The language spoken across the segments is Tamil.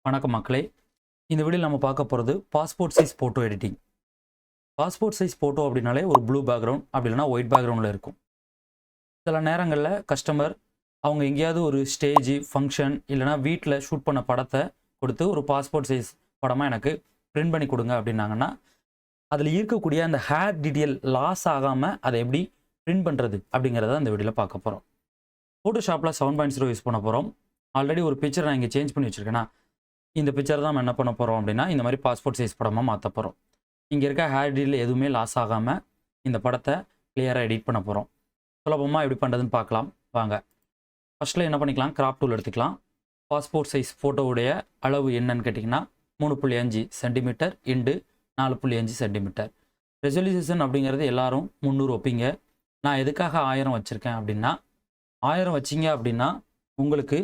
வணக்கம் மக்களே. இந்த வீடியோவில் நம்ம பார்க்க போகிறது passport size photo editing. Passport size photo அப்படின்னாலே ஒரு ப்ளூ பேக்ரவுண்ட் அப்படி இல்லைனா ஒயிட் பேக்ரவுண்டில் இருக்கும். சில நேரங்களில் கஸ்டமர் அவங்க எங்கேயாவது ஒரு ஸ்டேஜ் ஃபங்க்ஷன் இல்லைனா வீட்டில் ஷூட் பண்ண படத்தை கொடுத்து ஒரு பாஸ்போர்ட் சைஸ் படமாக எனக்கு பிரிண்ட் பண்ணி கொடுங்க அப்படின்னாங்கன்னா, அதில் இருக்கக்கூடிய அந்த ஹேர் டீட்டெயில் லாஸ் ஆகாமல் அதை எப்படி பிரிண்ட் பண்ணுறது அப்படிங்கிறத இந்த வீடியோவில் பார்க்க போகிறோம். ஃபோட்டோஷாப்பில் 7.0 யூஸ் பண்ண போகிறோம். ஆல்ரெடி ஒரு பிக்சர் நான் இங்கே சேஞ்ச் பண்ணி வச்சுருக்கேன்னா, இந்த பிக்சர் தான் நம்ம என்ன பண்ண போகிறோம் அப்படின்னா, இந்த மாதிரி பாஸ்போர்ட் சைஸ் படமாக மாற்ற போகிறோம். இங்கே இருக்க ஹேர் டீல் எதுவுமே லாஸ் ஆகாமல் இந்த படத்தை கிளியராக எடிட் பண்ண போகிறோம். சுலபமாக எப்படி பண்ணுறதுன்னு பார்க்கலாம் வாங்க. ஃபஸ்ட்டில் என்ன பண்ணிக்கலாம், கிராப் டூல் எடுத்துக்கலாம். பாஸ்போர்ட் சைஸ் ஃபோட்டோவுடைய அளவு என்னன்னு கேட்டிங்கன்னா 3.5 சென்டிமீட்டர் இன்டு 4.5 சென்டிமீட்டர். ரெசல்யூஷன் அப்படிங்கிறது எல்லாரும் 300 வைப்பீங்க. நான் எதுக்காக 1000 வச்சுருக்கேன் அப்படின்னா, 1000 வச்சிங்க அப்படின்னா உங்களுக்கு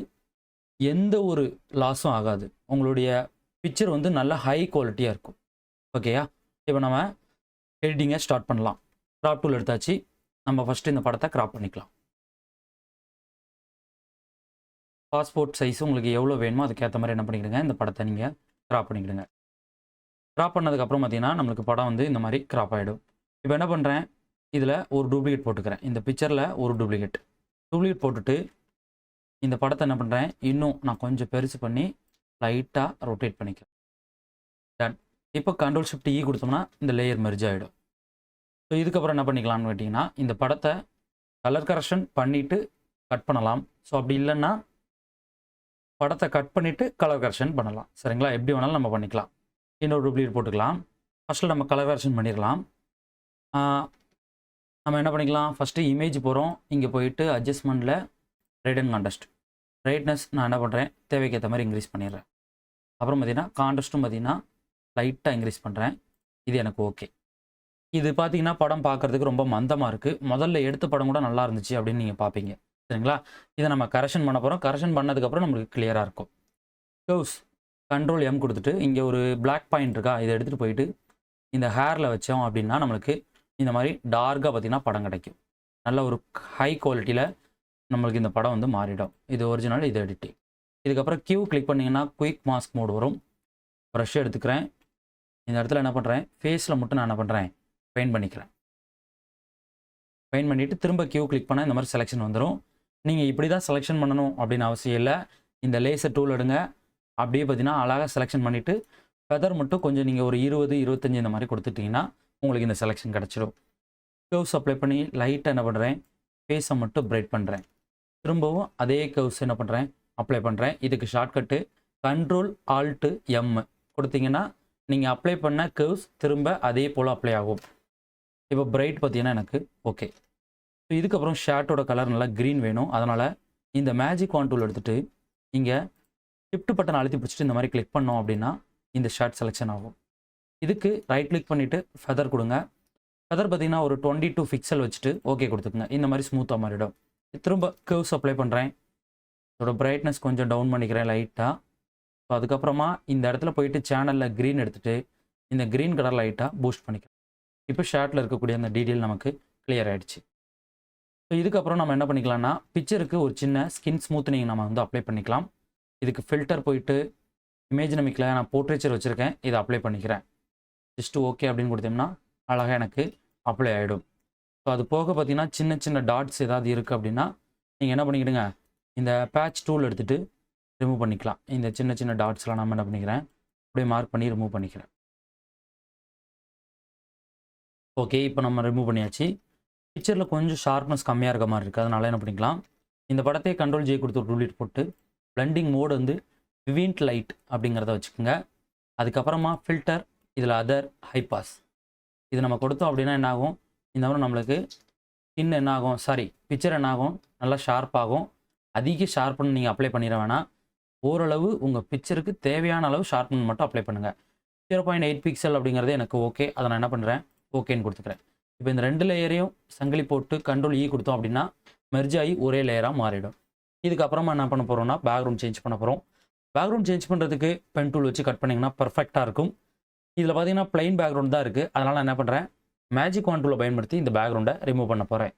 எந்த ஒரு லாஸும் ஆகாது. உங்களுடைய பிக்சர் வந்து நல்ல ஹை குவாலிட்டியாக இருக்கும். ஓகேயா? இப்போ நம்ம எடிட்டிங்கை ஸ்டார்ட் பண்ணலாம். கிராப் டூல் எடுத்தாச்சு. நம்ம ஃபஸ்ட்டு இந்த படத்தை கிராப் பண்ணிக்கலாம். பாஸ்போர்ட் சைஸ் உங்களுக்கு எவ்வளோ வேணுமோ அதுக்கேற்ற மாதிரி என்ன பண்ணிக்கிடுங்க, இந்த படத்தை நீங்கள் கிராப் பண்ணிக்கிடுங்க. கிராப் பண்ணதுக்கப்புறம் பார்த்தீங்கன்னா நம்மளுக்கு படம் வந்து இந்த மாதிரி கிராப் ஆகிடும். இப்போ என்ன பண்ணுறேன், இதில் ஒரு டூப்ளிகேட் போட்டுக்கிறேன். இந்த பிக்சரில் ஒரு டூப்ளிகேட் போட்டுட்டு இந்த படத்தை என்ன பண்ணுறேன், இன்னும் நான் கொஞ்சம் பெருசு பண்ணி லைட்டாக ரொட்டேட் பண்ணிக்கிறேன். டன். இப்போ Ctrl+Shift+E கொடுத்தோம்னா இந்த லேயர் மெர்ஜ் ஆகிடும். ஸோ இதுக்கப்புறம் என்ன பண்ணிக்கலாம்னு கேட்டிங்கன்னா, இந்த படத்தை கலர் கரெக்ஷன் பண்ணிவிட்டு கட் பண்ணலாம். ஸோ அப்படி இல்லைன்னா படத்தை கட் பண்ணிவிட்டு கலர் கரெக்ஷன் பண்ணலாம். சரிங்களா? எப்படி வேணாலும் நம்ம பண்ணிக்கலாம். இன்னொரு டூப்ளிகேட் போட்டுக்கலாம். ஃபஸ்ட்டில் நம்ம கலர் கரெக்ஷன் பண்ணிடலாம். நம்ம என்ன பண்ணிக்கலாம், ஃபஸ்ட்டு இமேஜ் போகிறோம். இங்கே போயிட்டு அட்ஜஸ்ட்மெண்ட்டில் ரைட் அண்ட் கான்ட்ராஸ்ட். பிரைட்னஸ் நான் என்ன பண்ணுறேன், தேவைக்கு ஏற்ற மாதிரி இன்க்ரீஸ் பண்ணிடுறேன். அப்புறம் பார்த்தீங்கன்னா கான்ட்ராஸ்ட்டும் பார்த்தீங்கன்னா லைட்டாக இன்க்ரீஸ் பண்ணுறேன். இது எனக்கு ஓகே. இது பார்த்தீங்கன்னா படம் பார்க்குறதுக்கு ரொம்ப மந்தமாக இருக்குது. முதல்ல எடுத்த படம் கூட நல்லா இருந்துச்சு அப்படின்னு நீங்கள் பார்ப்பீங்க. சரிங்களா? இதை நம்ம கரெக்ஷன் பண்ண போகிறோம். கரெக்ஷன் பண்ணதுக்கப்புறம் நம்மளுக்கு கிளியராக இருக்கும். கர்வ்ஸ் Ctrl+M கொடுத்துட்டு இங்கே ஒரு பிளாக் பாயிண்ட் இருக்கா, இதை எடுத்துகிட்டு போயிட்டு இந்த ஹேரில் வச்சோம் அப்படின்னா நம்மளுக்கு இந்த மாதிரி டார்க்காக பார்த்தீங்கன்னா படம் கிடைக்கும். நல்ல ஒரு ஹை குவாலிட்டியில் நம்மளுக்கு இந்த படம் வந்து மாறிடும். இது ஒரிஜினல், இது எடிட்டிங். இதுக்கப்புறம் கியூ கிளிக் பண்ணிங்கன்னா குயிக் மாஸ்க் மோட் வரும். ப்ரஷ் எடுத்துக்கிறேன். இந்த இடத்துல என்ன பண்ணுறேன், ஃபேஸில் மட்டும் நான் என்ன பண்ணுறேன், பெயிண்ட் பண்ணிக்கிறேன். பெயிண்ட் பண்ணிவிட்டு திரும்ப கியூ கிளிக் பண்ணால் இந்த மாதிரி செலெக்ஷன் வந்துடும். நீங்கள் இப்படி தான் செலெக்ஷன் பண்ணணும் அப்படின்னு அவசியம் இல்லை. இந்த லேசர் டூல் எடுங்க. அப்படியே பார்த்தீங்கன்னா அழகாக செலெக்ஷன் பண்ணிவிட்டு ஃபெதர் மட்டும் கொஞ்சம் நீங்கள் ஒரு 20, 25 இந்த மாதிரி கொடுத்துட்டிங்கன்னா உங்களுக்கு இந்த செலெக்ஷன் கிடச்சிடும். கர்வ்ஸ் அப்ளை பண்ணி லைட்டாக என்ன பண்ணுறேன், ஃபேஸை மட்டும் பிரைட் பண்ணுறேன். திரும்பவும் அதே கர்வ்ஸ் என்ன பண்ணுறேன், அப்ளை பண்ணுறேன். இதுக்கு ஷார்ட்கட்டு Ctrl+Alt+M கொடுத்தீங்கன்னா நீங்கள் அப்ளை பண்ண கர்வ்ஸ் திரும்ப அதே போல் அப்ளை ஆகும். இப்போ பிரைட் பார்த்தீங்கன்னா எனக்கு ஓகே. ஸோ இதுக்கப்புறம் ஷேர்ட்டோட கலர் நல்லா க்ரீன் வேணும். அதனால் இந்த மேஜிக் வான் டூல் எடுத்துகிட்டு இங்கே ஷிஃப்ட் பட்டன் அழுத்தி பிடிச்சிட்டு இந்த மாதிரி கிளிக் பண்ணோம் அப்படின்னா இந்த ஷேர்ட் செலெக்ஷன் ஆகும். இதுக்கு ரைட் கிளிக் பண்ணிவிட்டு ஃபெதர் கொடுங்க. ஃபெதர் பார்த்தீங்கன்னா ஒரு 22 பிக்சல் வச்சுட்டு ஓகே கொடுத்துக்குங்க. இந்த மாதிரி ஸ்மூத்தாக மாறிடும். திரும்ப கர்வ்ஸ் அப்ளை பண்ணுறேன். இதோட பிரைட்னஸ் கொஞ்சம் டவுன் பண்ணிக்கிறேன் லைட்டாக. ஸோ அதுக்கப்புறமா இந்த இடத்துல போயிட்டு சேனலில் க்ரீன் எடுத்துகிட்டு இந்த க்ரீன் கலர் லைட்டாக பூஸ்ட் பண்ணிக்கிறேன். இப்போ ஷேர்ட்டில் இருக்கக்கூடிய அந்த டீட்டெயில் நமக்கு கிளியர் ஆகிடுச்சு. ஸோ இதுக்கப்புறம் நம்ம என்ன பண்ணிக்கலாம்னா, பிக்சருக்கு ஒரு சின்ன ஸ்கின் ஸ்மூத்னிங் நம்ம வந்து அப்ளை பண்ணிக்கலாம். இதுக்கு ஃபில்டர் போயிட்டு இமேஜ் நமிக்கில் நான் போர்ட்ரேச்சர் வச்சுருக்கேன், இதை அப்ளை பண்ணிக்கிறேன். ஜஸ்ட்டு ஓகே அப்படின்னு கொடுத்தோம்னா அழகாக எனக்கு அப்ளை ஆகிடும். ஸோ அது போக பார்த்தீங்கன்னா சின்ன சின்ன டாட்ஸ் ஏதாவது இருக்குது அப்படின்னா நீங்கள் என்ன பண்ணிக்கிடுங்க, இந்த பேட்ச் டூல் எடுத்துகிட்டு ரிமூவ் பண்ணிக்கலாம். இந்த சின்ன சின்ன டாட்ஸ்லாம் நம்ம என்ன பண்ணிக்கிறேன், அப்படியே மார்க் பண்ணி ரிமூவ் பண்ணிக்கிறேன். ஓகே, இப்போ நம்ம ரிமூவ் பண்ணியாச்சு. பிக்சரில் கொஞ்சம் ஷார்ப்னஸ் கம்மியாக இருக்க மாதிரி இருக்குது. அதனால என்ன பண்ணிக்கலாம், இந்த படத்தையே Ctrl+J கொடுத்து ஒரு டூலிட் போட்டு பிளெண்டிங் மோடு வந்து விவிண்ட் லைட் அப்படிங்கிறத வச்சுக்கோங்க. அதுக்கப்புறமா ஃபில்டர், இதில் அதர், ஹைபாஸ் இது நம்ம கொடுத்தோம் அப்படின்னா என்ன ஆகும், இந்த மாதிரி நம்மளுக்கு ஸ்கின் என்ன ஆகும், பிக்சர் என்ன ஆகும், நல்லா ஷார்ப்பாகும். அதிக ஷார்ப்னு நீங்கள் அப்ளை பண்ணிட வேணாம். ஓரளவு உங்கள் பிக்சருக்கு தேவையான அளவு ஷார்ப்னு மட்டும் அப்ளை பண்ணுங்கள். 0.8 பிக்சல் அப்படிங்கிறது எனக்கு ஓகே. அதை நான் என்ன பண்ணுறேன், ஓகேன்னு கொடுத்துக்கிறேன். இப்போ இந்த 2 லேயரையும் சங்கிலி போட்டு Ctrl+E கொடுத்தோம் அப்படின்னா மெர்ஜ் ஆகி ஒரே லேயராக மாறிடும். இதுக்கப்புறமா என்ன பண்ண போகிறோம்னா, பேக்ரவுண்ட் சேஞ்ச் பண்ண போகிறோம். பேக்ரவுண்ட் சேஞ்ச் பண்ணுறதுக்கு பென் டூல் வச்சு கட் பண்ணிங்கன்னா பர்ஃபெக்டாக இருக்கும். இதில் பார்த்தீங்கன்னா பிளைன் பேக்ரவுண்ட் தான் இருக்குது. அதனால் நான் என்ன பண்ணுறேன், மேஜிக் வான் டூலை பயன்படுத்தி இந்த பேக்ரவுண்டை ரிமூவ் பண்ண போகிறேன்.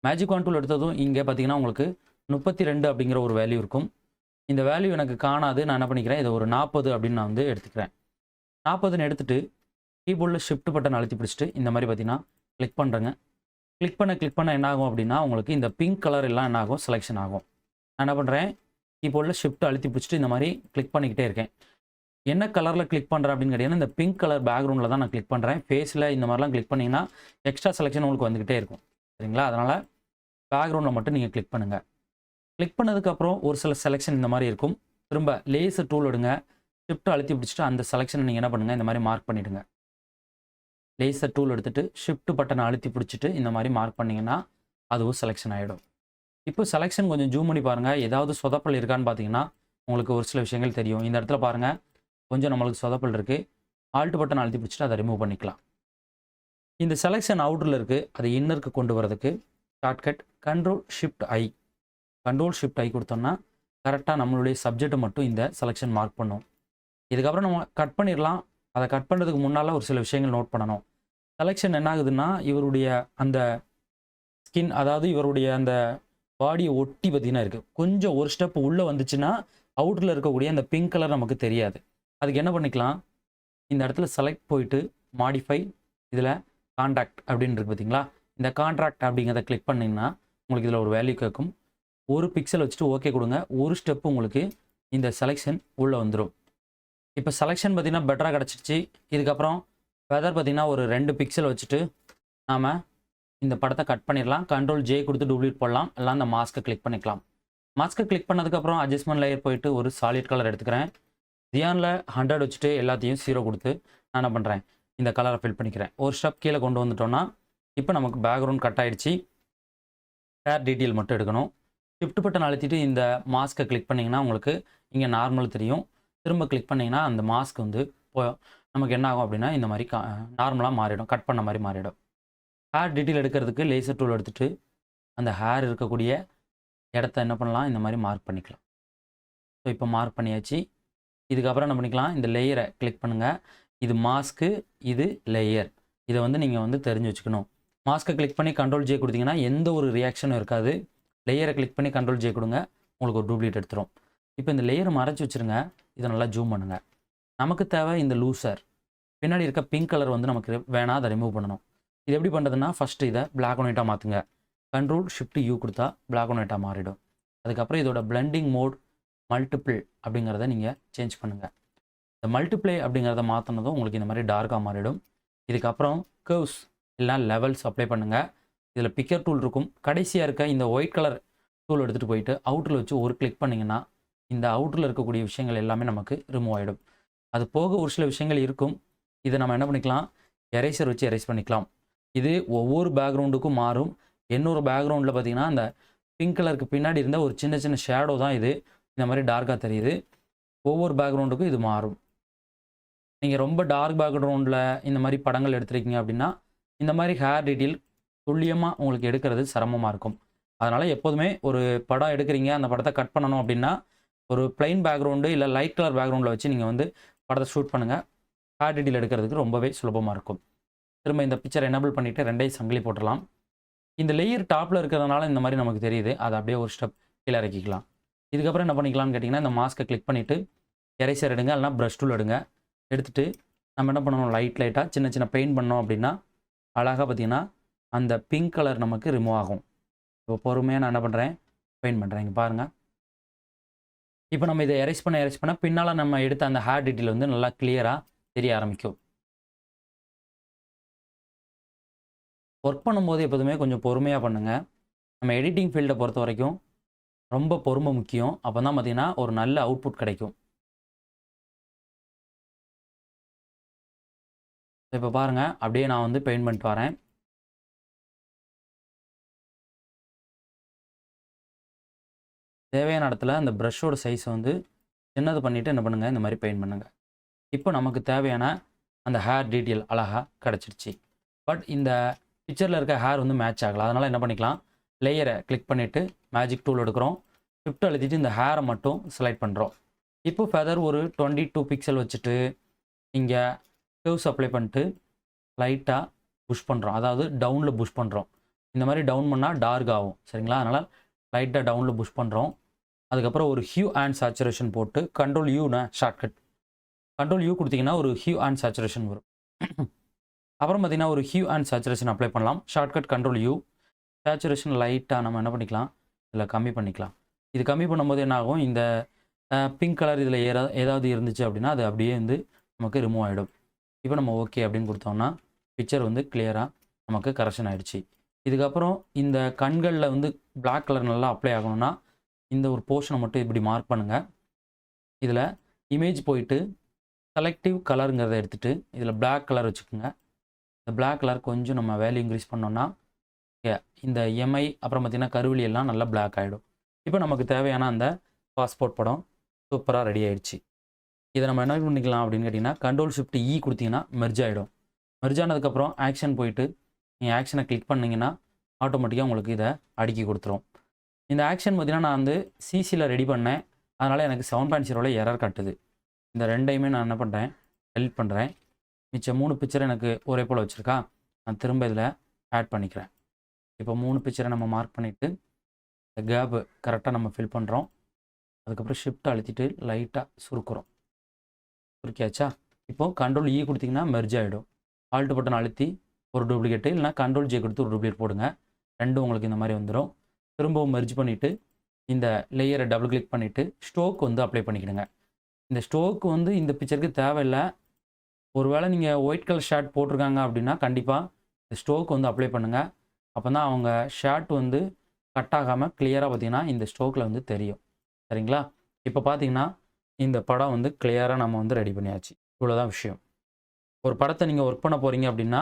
மேஜிக் வான் டூல் எடுத்ததும் இங்கே பார்த்தீங்கன்னா உங்களுக்கு 32 அப்படிங்கிற ஒரு வேல்யூ இருக்கும். இந்த வேல்யூ எனக்கு காணாது. நான் என்ன பண்ணிக்கிறேன், இதை ஒரு 40 அப்படின்னு நான் வந்து எடுத்துக்கிறேன். 40ன்னு எடுத்துட்டு கீபோர்டில் ஷிஃப்ட் பட்டன் அழுத்தி பிடிச்சிட்டு இந்த மாதிரி பார்த்தீங்கன்னா கிளிக் பண்ணுறேங்க. கிளிக் பண்ண என்ன ஆகும் அப்படின்னா உங்களுக்கு இந்த பிங்க் கலர் எல்லாம் என்ன ஆகும், செலெக்ஷன் ஆகும். நான் என்ன பண்ணுறேன், கீபோர்டில் ஷிஃப்ட் அழுத்தி பிடிச்சிட்டு இந்த மாதிரி கிளிக் பண்ணிக்கிட்டே இருக்கேன். என்ன கலரில் கிளிக் பண்ணுறேன் அப்படின்னு கேட்டிங்கன்னா, இந்த பிங்க் கலர் பேக்ரவுண்டில் தான் நான் கிளிக் பண்ணுறேன். ஃபேஸில் இந்த மாதிரிலாம் கிளிக் பண்ணிங்கன்னா எக்ஸ்ட்ரா செலெக்ஷன் உங்களுக்கு வந்துக்கிட்டே இருக்கும். சரிங்களா? அதனால் பேக்ரவுண்டில் மட்டும் நீங்கள் கிளிக் பண்ணுங்கள். கிளிக் பண்ணதுக்கப்புறம் ஒரு சில செலெக்ஷன் இந்த மாதிரி இருக்கும். திரும்ப லேசர் டூல் எடுங்க. ஷிஃப்ட் அழுத்தி பிடிச்சிட்டு அந்த செலெக்ஷனை நீங்கள் என்ன பண்ணுங்கள், இந்த மாதிரி மார்க் பண்ணிவிடுங்க. லேசர் டூல் எடுத்துகிட்டு ஷிஃப்ட் பட்டனை அழுத்தி பிடிச்சிட்டு இந்த மாதிரி மார்க் பண்ணிங்கன்னா அதுவும் செலெக்ஷன் ஆகிடும். இப்போ செலெக்ஷன் கொஞ்சம் ஜூம் பண்ணி பாருங்கள். ஏதாவது சொதப்பல் இருக்கான்னு பார்த்தீங்கன்னா உங்களுக்கு ஒரு சில விஷயங்கள் தெரியும். இந்த இடத்துல பாருங்கள், கொஞ்சம் நம்மளுக்கு சொதப்பல் இருக்குது. ஆல்ட் பட்டன் அழுத்தி பிடிச்சிட்டு அதை ரிமூவ் பண்ணிக்கலாம். இந்த செலெக்ஷன் அவுட்டரில் இருக்குது, அதை இன்னருக்கு கொண்டு வரதுக்கு ஷார்ட்கட் கண்ட்ரோல் ஷிஃப்ட் ஐ கொடுத்தோம்னா கரெக்டாக நம்மளுடைய சப்ஜெக்டை மட்டும் இந்த செலெக்ஷன் மார்க் பண்ணும். இதுக்கப்புறம் நம்ம கட் பண்ணிடலாம். அதை கட் பண்ணுறதுக்கு முன்னால் ஒரு சில விஷயங்கள் நோட் பண்ணணும். செலெக்ஷன் என்ன ஆகுதுன்னா, இவருடைய அந்த ஸ்கின், அதாவது இவருடைய அந்த பாடியை ஒட்டி பார்த்தீங்கன்னா இருக்குது. கொஞ்சம் ஒரு ஸ்டெப் உள்ளே வந்துச்சுன்னா அவுட்டரில் இருக்கக்கூடிய அந்த பிங்க் கலர் நமக்கு தெரியாது. அதுக்கு என்ன பண்ணிக்கலாம், இந்த இடத்துல செலக்ட் போயிட்டு மாடிஃபை, இதில் கான்ட்ராக்ட் அப்படின்னு இருக்குது பார்த்தீங்களா, இந்த கான்ட்ராக்ட் அப்படிங்கிறத கிளிக் பண்ணிங்கன்னா உங்களுக்கு இதில் ஒரு வேல்யூ கேட்கும். ஒரு பிக்சல் வச்சுட்டு ஓகே கொடுங்க. ஒரு ஸ்டெப் உங்களுக்கு இந்த செலெக்ஷன் உள்ளே வந்துடும். இப்போ செலெக்ஷன் பார்த்திங்கன்னா பெட்டராக கிடச்சிருச்சு. இதுக்கப்புறம் வெதர் பார்த்திங்கன்னா ஒரு 2 பிக்சல் வச்சுட்டு நாம் இந்த படத்தை கட் பண்ணிடலாம். கண்ட்ரோல் ஜே கொடுத்து டூப்ளிகேட் போடலாம். எல்லாம் அந்த மாஸ்க்கை கிளிக் பண்ணிக்கலாம். மாஸ்க்கை கிளிக் பண்ணதுக்கப்புறம் அட்ஜஸ்ட்மெண்ட் லேயர் போயிட்டு ஒரு சாலிட் கலர் எடுத்துக்கிறேன். ஜியானில் 100 வச்சுட்டு எல்லாத்தையும் 0 கொடுத்து நான் என்ன பண்ணுறேன், இந்த கலரை ஃபில் பண்ணிக்கிறேன். ஒரு ஸ்டெப் கீழே கொண்டு வந்துட்டோன்னா இப்போ நமக்கு பேக்ரவுண்ட் கட் ஆகிடுச்சு. ஹேர் டீட்டெயில் மட்டும் எடுக்கணும். ஷிஃப்ட் பட்டன் அழுத்திட்டு இந்த மாஸ்க்கை கிளிக் பண்ணிங்கன்னா உங்களுக்கு இங்கே நார்மல் தெரியும். திரும்ப கிளிக் பண்ணிங்கன்னா அந்த மாஸ்க் வந்து நமக்கு என்ன ஆகும் அப்படின்னா இந்த மாதிரி நார்மலாக மாறிடும், கட் பண்ண மாதிரி மாறிடும். ஹேர் டீட்டெயில் எடுக்கிறதுக்கு லேசர் டூல் எடுத்துகிட்டு அந்த ஹேர் இருக்கக்கூடிய இடத்த என்ன பண்ணலாம், இந்த மாதிரி மார்க் பண்ணிக்கலாம். ஸோ இப்போ மார்க் பண்ணியாச்சு. இதுக்கப்புறம் என்ன பண்ணிக்கலாம், இந்த லேயரை கிளிக் பண்ணுங்கள். இது மாஸ்க்கு, இது லேயர். இதை வந்து நீங்கள் வந்து தெரிஞ்சு வச்சுக்கணும். மாஸ்க்கை கிளிக் பண்ணி கண்ட்ரோல் ஜே கொடுத்தீங்கன்னா எந்த ஒரு ரியாக்ஷனும் இருக்காது. லேயரை கிளிக் பண்ணி கண்ட்ரோல் ஜே கொடுங்க, உங்களுக்கு ஒரு டூப்ளிகேட் எடுத்துரும். இப்போ இந்த லேயரை மறைச்சி வச்சுருங்க. இதை நல்லா ஜூம் பண்ணுங்கள். நமக்கு தேவை இந்த லூசர். பின்னாடி இருக்க பிங்க் கலர் வந்து நமக்கு வேணாம், அதை ரிமூவ் பண்ணணும். இது எப்படி பண்ணுறதுன்னா, ஃபஸ்ட்டு இதை பிளாக் அண்ட் ஒயிட்டாக மாற்றுங்க. கண்ட்ரோல் ஷிஃப்ட் யூ கொடுத்தா பிளாக் அண்ட் ஒயிட்டாக மாறிடும். அதுக்கப்புறம் இதோட பிளெண்டிங் மோட் மல்டிபிள் அப்படிங்கிறத நீங்கள் சேஞ்ச் பண்ணுங்கள். இந்த மல்டிப்ளை அப்படிங்கிறத மாற்றினதும் உங்களுக்கு இந்த மாதிரி டார்க்காக மாறிடும். இதுக்கப்புறம் கர்வ்ஸ் இல்லை லெவல்ஸ் அப்ளை பண்ணுங்கள். இதில் பிக்கர் டூல் இருக்கும். கடைசியாக இருக்க இந்த ஒயிட் கலர் டூல் எடுத்துகிட்டு போயிட்டு அவுட்டரில் வச்சு ஒரு கிளிக் பண்ணிங்கன்னா இந்த அவுட்டரில் இருக்கக்கூடிய விஷயங்கள் எல்லாமே நமக்கு ரிமூவ் ஆகிடும். அது போக ஒரு சில விஷயங்கள் இருக்கும். இதை நம்ம என்ன பண்ணிக்கலாம், எரேசர் வச்சு எரேஸ் பண்ணிக்கலாம். இது ஒவ்வொரு பேக்ரவுண்டுக்கும் மாறும். இன்னொரு பேக்ரவுண்டில் பார்த்தீங்கன்னா அந்த பிங்க் கலருக்கு பின்னாடி இருந்த ஒரு சின்ன சின்ன ஷேடோ தான் இது இந்த மாதிரி டார்க்காக தெரியுது. ஒவ்வொரு பேக்ரவுண்டுக்கும் இது மாறும். நீங்கள் ரொம்ப டார்க் பேக்ரவுண்டில் இந்த மாதிரி படங்கள் எடுத்துருக்கீங்க அப்படின்னா இந்த மாதிரி ஹேர் டீட்டெயில் துல்லியமாக உங்களுக்கு எடுக்கிறது சிரமமாக இருக்கும். அதனால் எப்போதுமே ஒரு படம் எடுக்கிறீங்க, அந்த படத்தை கட் பண்ணணும் அப்படின்னா ஒரு பிளைன் பேக்ரவுண்டு இல்லை லைட் கலர் பேக்ரவுண்டில் வச்சு நீங்கள் வந்து படத்தை ஷூட் பண்ணுங்கள். ஹேர் டீட்டெயில் எடுக்கிறதுக்கு ரொம்பவே சுலபமாக இருக்கும். திரும்ப இந்த பிக்சர் எனேபிள் பண்ணிவிட்டு 2 சங்கிலி போட்டுடலாம். இந்த லேயர் டாப்பில் இருக்கிறதுனால இந்த மாதிரி நமக்கு தெரியுது. அதை அப்படியே ஒரு ஸ்டெப் கீழே இறக்கிக்கலாம். இதுக்கப்புறம் என்ன பண்ணிக்கலாம்னு கேட்டிங்கன்னா, இந்த மாஸ்க்கை கிளிக் பண்ணிவிட்டு எரேசர் எடுங்க, இல்லைனா ப்ரஷ் டூல் எடுங்க. எடுத்துகிட்டு நம்ம என்ன பண்ணணும், லைட்டாக சின்ன சின்ன பெயிண்ட் பண்ணோம் அப்படின்னா அழகாக பார்த்தீங்கன்னா அந்த பிங்க் கலர் நமக்கு ரிமூவ் ஆகும். இப்போ பொறுமையாக நான் என்ன பண்ணுறேன், பெயிண்ட் பண்ணுறேன். இங்கே பாருங்கள். இப்போ நம்ம இதை எரேஸ் பண்ண பின்னால் நம்ம எடுத்த அந்த ஹேர் டீட்டெயில் வந்து நல்லா கிளியராக தெரிய ஆரம்பிக்கும். ஒர்க் பண்ணும்போது எப்போதுமே கொஞ்சம் பொறுமையாக பண்ணுங்கள். நம்ம எடிட்டிங் ஃபீல்டை பொறுத்த வரைக்கும் ரொம்ப பொறுமை முக்கியம். அப்போ தான் பார்த்தீங்கன்னா ஒரு நல்ல அவுட்புட் கிடைக்கும். இப்போ பாருங்கள், அப்படியே நான் வந்து பெயிண்ட் பண்ணிட்டு வரேன். தேவையான இடத்துல அந்த ப்ரஷ்ஷோட சைஸை வந்து சின்னது பண்ணிவிட்டு என்ன பண்ணுங்கள், இந்த மாதிரி பெயிண்ட் பண்ணுங்கள். இப்போ நமக்கு தேவையான அந்த ஹேர் டீட்டெயில் அழகாக கிடச்சிருச்சு. பட் இந்த பிக்சரில் இருக்க ஹேர் வந்து மேட்ச் ஆகலை. அதனால் என்ன பண்ணிக்கலாம், லேயரை கிளிக் பண்ணிவிட்டு மேஜிக் டூல் எடுக்கிறோம். ஷிஃப்ட் அழுத்திட்டு இந்த ஹேரை மட்டும் செலக்ட் பண்ணுறோம். இப்போ ஃபெதர் ஒரு 22 பிக்சல் வச்சுட்டு இங்கே கர்வ்ஸ் அப்ளை பண்ணிட்டு லைட்டாக புஷ் பண்ணுறோம். அதாவது டவுனில் புஷ் பண்ணுறோம். இந்த மாதிரி டவுன் பண்ணால் டார்க் ஆகும். சரிங்களா? அதனால் லைட்டாக டவுனில் புஷ் பண்ணுறோம். அதுக்கப்புறம் ஒரு ஹியூ அண்ட் சேச்சுரேஷன் போட்டு கண்ட்ரோல் யூனா ஷார்ட்கட் கண்ட்ரோல் யூ கொடுத்தீங்கன்னா ஒரு ஹியூ அண்ட் சேச்சுரேஷன் வரும். அப்புறம் பார்த்தீங்கன்னா ஒரு ஹியூ அண்ட் சேச்சுரேஷன் அப்ளை பண்ணலாம். Shortcut control you. சேச்சுரேஷன் லைட்டாக நம்ம என்ன பண்ணிக்கலாம், இதில் கம்மி பண்ணிக்கலாம். இது கம்மி பண்ணும்போது என்ன ஆகும், இந்த பிங்க் கலர் இதில் ஏதாவது இருந்துச்சு அப்படின்னா அது அப்படியே வந்து நமக்கு ரிமூவ் ஆகிடும். இப்போ நம்ம ஓகே அப்படின்னு கொடுத்தோம்னா பிக்சர் வந்து கிளியராக நமக்கு கரெக்ஷன் ஆகிடுச்சு. இதுக்கப்புறம் இந்த கண்களில் வந்து பிளாக் கலர் நல்லா அப்ளை ஆகணும்னா இந்த ஒரு போர்ஷனை மட்டும் இப்படி மார்க் பண்ணுங்கள். இதில் இமேஜ் போயிட்டு செலக்டிவ் கலருங்கிறத எடுத்துகிட்டு இதில் பிளாக் கலர் வச்சுக்கோங்க. இந்த பிளாக் கலர் கொஞ்சம் நம்ம வேல்யூ இன்க்ரீஸ் பண்ணோன்னா இந்த எம்ஐ அப்புறம் பார்த்திங்கன்னா கருவிலி எல்லாம் நல்லா பிளாக் ஆகிடும். இப்போ நமக்கு தேவையான அந்த பாஸ்போர்ட் படம் சூப்பராக ரெடி ஆகிடுச்சு. இதை நம்ம என்ன பண்ணிக்கலாம் அப்படின்னு கேட்டிங்கன்னா கண்ட்ரோல் ஷிஃப்ட் இ கொடுத்தீங்கன்னா மெர்ஜ் ஆகிடும். மெர்ஜ் ஆனதுக்கப்புறம் ஆக்ஷன் போயிட்டு நீங்கள் ஆக்ஷனை கிளிக் பண்ணிங்கன்னா ஆட்டோமேட்டிக்காக உங்களுக்கு இதை அடுக்கி கொடுத்துரும். இந்த ஆக்ஷன் பார்த்திங்கன்னா நான் வந்து சிசியில் ரெடி பண்ணேன், அதனால் எனக்கு 7.0 எரர் காட்டுது. இந்த ரெண்டையுமே நான் என்ன பண்ணுறேன், டெலிட் பண்ணுறேன். மிச்சம் 3 பிக்சர் எனக்கு ஒரே போல் வச்சுருக்கா, நான் திரும்ப இதில் ஆட் பண்ணிக்கிறேன். இப்போ 3 பிக்சரை நம்ம மார்க் பண்ணிவிட்டு இந்த கேப்பு கரெக்டாக நம்ம ஃபில் பண்ணுறோம். அதுக்கப்புறம் ஷிஃப்ட் அழுத்திட்டு லைட்டாக சுருக்குறோம். சுருக்கியாச்சா? இப்போது கண்ட்ரோல் இ கொடுத்திங்கன்னா மெர்ஜ் ஆகிடும். ஆல்ட் பட்டன் அழுத்தி ஒரு டூப்ளிகேட்டு இல்லைனா கண்ட்ரோல் ஜே கொடுத்து ஒரு டூப்ளிகேட் போடுங்க. ரெண்டும் உங்களுக்கு இந்த மாதிரி வந்துடும். திரும்பவும் மெர்ஜ் பண்ணிவிட்டு இந்த லேயரை டபுள் கிளிக் பண்ணிவிட்டு ஸ்டோக் வந்து அப்ளை பண்ணிக்கிடுங்க. இந்த ஸ்டோக் வந்து இந்த பிக்சருக்கு தேவையில்லை. ஒருவேளை நீங்கள் ஒயிட் கலர் ஷர்ட் போட்டிருக்காங்க அப்படின்னா கண்டிப்பாக இந்த ஸ்டோக் வந்து அப்ளை பண்ணுங்கள். அப்போ தான் அவங்க ஷர்ட் வந்து கட் ஆகாமல் கிளியராக பார்த்தீங்கன்னா இந்த ஸ்டோக்கில் வந்து தெரியும். சரிங்களா? இப்போ பார்த்தீங்கன்னா இந்த படம் வந்து கிளியராக நம்ம வந்து ரெடி பண்ணியாச்சு. இவ்வளோதான் விஷயம். ஒரு படத்தை நீங்கள் ஒர்க் பண்ண போகிறீங்க அப்படின்னா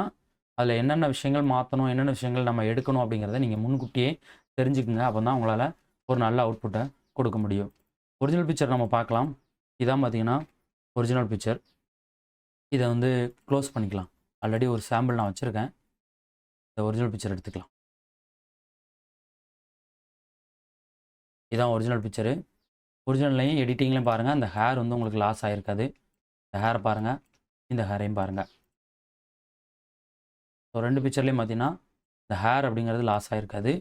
அதில் என்னென்ன விஷயங்கள் மாற்றணும், என்னென்ன விஷயங்கள் நம்ம எடுக்கணும் அப்படிங்கிறத நீங்கள் முன்கூட்டியே தெரிஞ்சுக்குங்க. அப்போ தான் உங்களால் ஒரு நல்ல அவுட்புட்டை கொடுக்க முடியும். ஒரிஜினல் பிக்சர் நம்ம பார்க்கலாம். இதான் பார்த்தீங்கன்னா ஒரிஜினல் பிக்சர். இதை வந்து க்ளோஸ் பண்ணிக்கலாம். ஆல்ரெடி ஒரு சாம்பிள் நான் வச்சுருக்கேன். இந்த ஒரிஜினல் பிக்சர் எடுத்துக்கலாம். இதான் ஒரிஜினல் பிக்சரு. ஒரிஜினல்லையும் எடிட்டிங்லையும் பாருங்கள், அந்த ஹேர் வந்து உங்களுக்கு லாஸ் ஆகிருக்காது. இந்த ஹேரை பாருங்கள், இந்த ஹேரையும் பாருங்கள். ஸோ 2 பிக்சர்லேயும் பார்த்தீங்கன்னா இந்த ஹேர் அப்படிங்கிறது லாஸ் ஆகிருக்காது.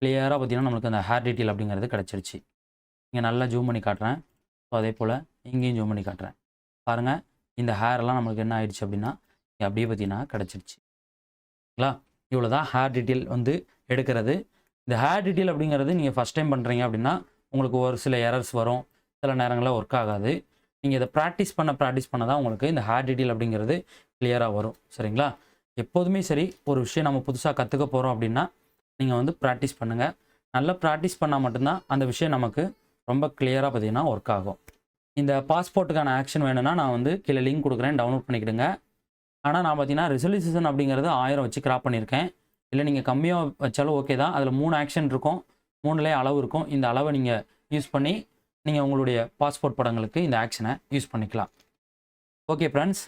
கிளியராக பார்த்தீங்கன்னா நம்மளுக்கு அந்த ஹேர் டீட்டெயில் அப்படிங்கிறது கிடச்சிருச்சு. இங்கே நல்லா ஜூம் பண்ணி காட்டுறேன். ஸோ அதே போல் இங்கேயும் ஜூம் பண்ணி காட்டுறேன். பாருங்கள், இந்த ஹேரெல்லாம் நம்மளுக்கு என்ன ஆயிடுச்சு அப்படின்னா இங்கே அப்படியே பார்த்தீங்கன்னா கிடச்சிருச்சு. ஓகேங்களா? இவ்வளோ தான் ஹேர் டீட்டெயில் வந்து எடுக்கிறது. இந்த ஹேர் டீட்டெயில் அப்படிங்கிறது நீங்கள் ஃபஸ்ட் டைம் பண்ணுறீங்க அப்படின்னா உங்களுக்கு ஒரு சில எரர்ஸ் வரும், சில நேரங்களில் ஒர்க் ஆகாது. நீங்கள் இதை ப்ராக்டிஸ் பண்ண தான் உங்களுக்கு இந்த ஹேர் டீட்டெயில் அப்படிங்கிறது கிளியராக வரும். சரிங்களா? எப்போதுமே சரி, ஒரு விஷயம் நம்ம புதுசாக கற்றுக்க போகிறோம் அப்படின்னா நீங்கள் வந்து ப்ராக்டிஸ் பண்ணுங்கள். நல்லா ப்ராக்டிஸ் பண்ணால் மட்டும்தான் அந்த விஷயம் நமக்கு ரொம்ப கிளியராக பார்த்தீங்கன்னா ஒர்க் ஆகும். இந்த பாஸ்போர்ட்டுக்கான ஆக்ஷன் வேணும்னா நான் வந்து கீழே லிங்க் கொடுக்குறேன், டவுன்லோட் பண்ணிக்கிடுங்க. ஆனால் நான் பார்த்தீங்கன்னா ரெசல்யூஷன் அப்படிங்கிறது 1000 வச்சு கிராப் பண்ணியிருக்கேன். இல்லை நீங்கள் கம்மியாக வச்சாலும் ஓகே தான். அதில் 3 ஆக்ஷன் இருக்கும், 3லே அளவு இருக்கும். இந்த அளவை நீங்கள் யூஸ் பண்ணி நீங்கள் உங்களுடைய பாஸ்போர்ட் படங்களுக்கு இந்த ஆக்ஷனை யூஸ் பண்ணிக்கலாம். Okay friends,